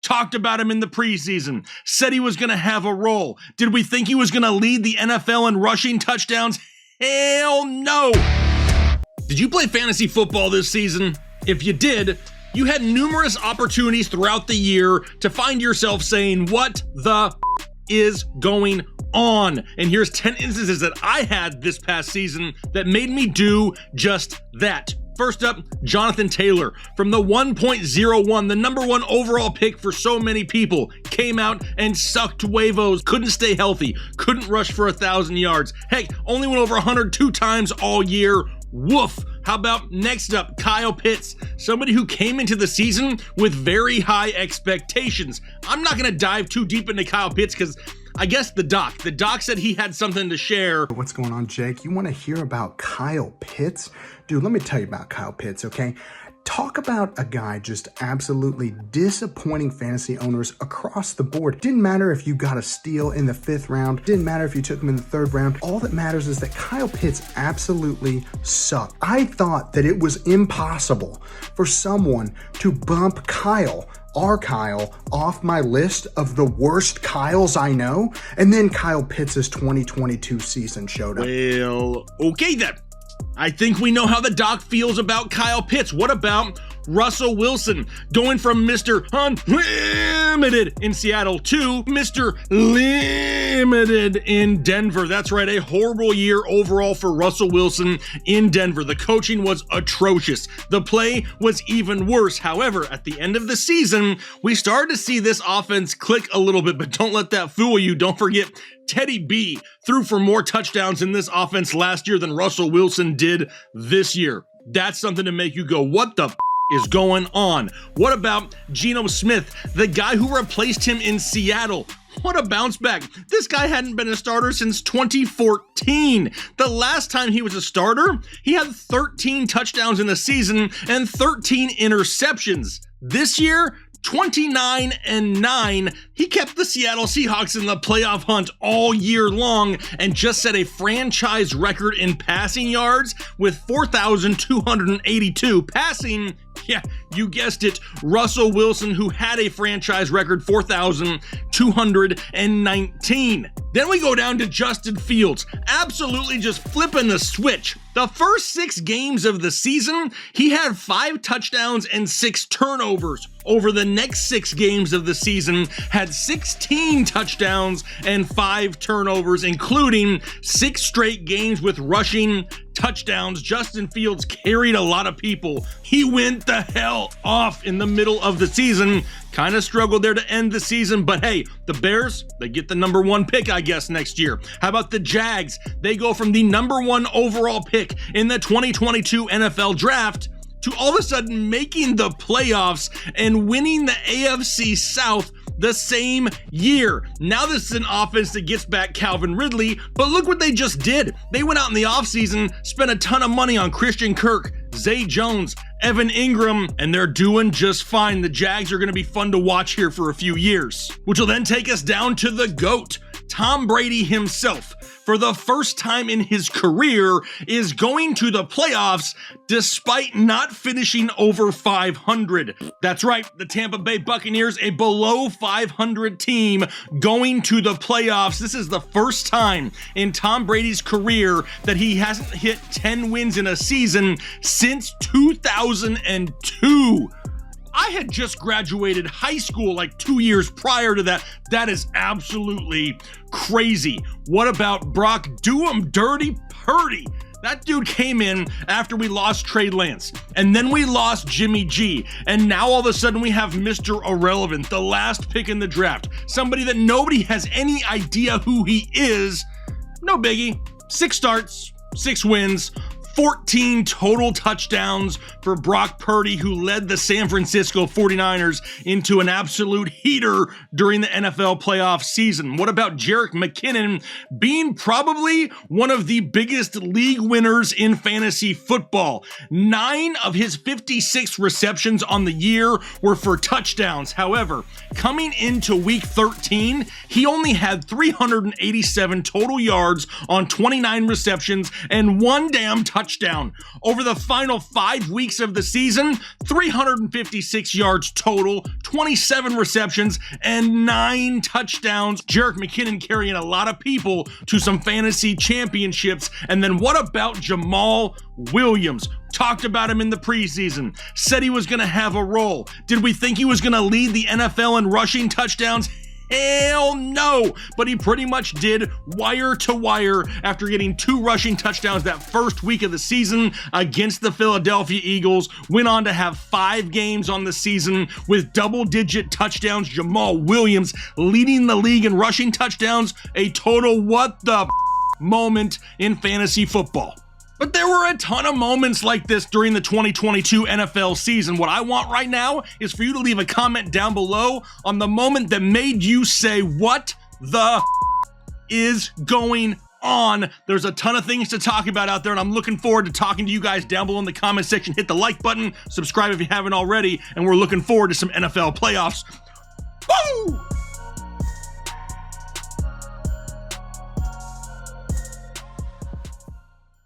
Talked about him in the preseason, said he was going to have a role. Did we think he was going to lead the NFL in rushing touchdowns? Hell no! Did you play fantasy football this season? If you did, you had numerous opportunities throughout the year to find yourself saying, what the is going on? And here's 10 instances that I had this past season that made me do just that. First up, Jonathan Taylor from the 1.01, the number one overall pick for so many people, came out and sucked huevos, couldn't stay healthy, couldn't rush for 1,000 yards. Heck, only went over 102 times all year. Woof. How about next up, Kyle Pitts, somebody who came into the season with very high expectations. I'm not going to dive too deep into Kyle Pitts because I guess the doc said he had something to share. What's going on, Jake? You want to hear about Kyle Pitts? Dude, let me tell you about Kyle Pitts, okay? Talk about a guy just absolutely disappointing fantasy owners across the board. Didn't matter if you got a steal in the 5th round. Didn't matter if you took him in the 3rd round. All that matters is that Kyle Pitts absolutely sucked. I thought that it was impossible for someone to bump our Kyle, off my list of the worst Kyles I know. And then Kyle Pitts' 2022 season showed up. Well, okay then. I think we know how the doc feels about Kyle Pitts. What about Russell Wilson going from Mr. Unlimited in Seattle to Mr. Limited in Denver? That's right, a horrible year overall for Russell Wilson in Denver. The coaching was atrocious. The play was even worse. However, at the end of the season, we started to see this offense click a little bit, but don't let that fool you. Don't forget, Teddy B threw for more touchdowns in this offense last year than Russell Wilson did this year. That's something to make you go, what the is going on? What about Geno Smith, the guy who replaced him in Seattle? What a bounce back. This guy hadn't been a starter since 2014. The last time he was a starter, he had 13 touchdowns in the season and 13 interceptions. This year, 29-9. He kept the Seattle Seahawks in the playoff hunt all year long and just set a franchise record in passing yards with 4,282 passing. Yeah, you guessed it, Russell Wilson, who had a franchise record 4,219. Then we go down to Justin Fields, absolutely just flipping the switch. The first 6 games of the season, he had 5 touchdowns and 6 turnovers. Over the next 6 games of the season, had 16 touchdowns and 5 turnovers, including 6 straight games with rushing touchdowns. Justin Fields carried a lot of people. He went the hell off in the middle of the season. Kind of struggled there to end the season, but hey, the Bears, they get the number 1 pick, I guess, next year. How about the Jags? They go from the number 1 overall pick in the 2022 NFL draft to all of a sudden making the playoffs and winning the AFC South the same year. Now this is an offense that gets back Calvin Ridley, but look what they just did. They went out in the offseason, spent a ton of money on Christian Kirk, Zay Jones, Evan Ingram, and they're doing just fine. The Jags are going to be fun to watch here for a few years, which will then take us down to the GOAT, Tom Brady himself. For the first time in his career, is going to the playoffs despite not finishing over 500. That's right, the Tampa Bay Buccaneers, a below 500 team, going to the playoffs. This is the first time in Tom Brady's career that he hasn't hit 10 wins in a season since 2002. I had just graduated high school like 2 years prior to that. That is absolutely crazy. What about Brock Do-'em Dirty Purdy? That dude came in after we lost Trey Lance, and then we lost Jimmy G, and now all of a sudden we have Mr. Irrelevant, the last pick in the draft, somebody that nobody has any idea who he is. No biggie. 6 starts, 6 wins, 14 total touchdowns for Brock Purdy, who led the San Francisco 49ers into an absolute heater during the NFL playoff season. What about Jerrick McKinnon being probably one of the biggest league winners in fantasy football? 9 of his 56 receptions on the year were for touchdowns. However, coming into week 13, he only had 387 total yards on 29 receptions and 1 damn touchdown touchdown. Over the final 5 weeks of the season, 356 yards total, 27 receptions, and 9 touchdowns. Jerrick McKinnon carrying a lot of people to some fantasy championships. And then what about Jamal Williams? Talked about him in the preseason, said he was going to have a role. Did we think he was going to lead the NFL in rushing touchdowns? Hell no, but he pretty much did wire to wire after getting 2 rushing touchdowns that first week of the season against the Philadelphia Eagles. Went on to have 5 games on the season with double-digit touchdowns. Jamal Williams leading the league in rushing touchdowns, a total what the moment in fantasy football. But there were a ton of moments like this during the 2022 NFL season. What I want right now is for you to leave a comment down below on the moment that made you say, what the is going on? There's a ton of things to talk about out there, and I'm looking forward to talking to you guys down below in the comment section. Hit the like button, subscribe if you haven't already, and we're looking forward to some NFL playoffs. Woo!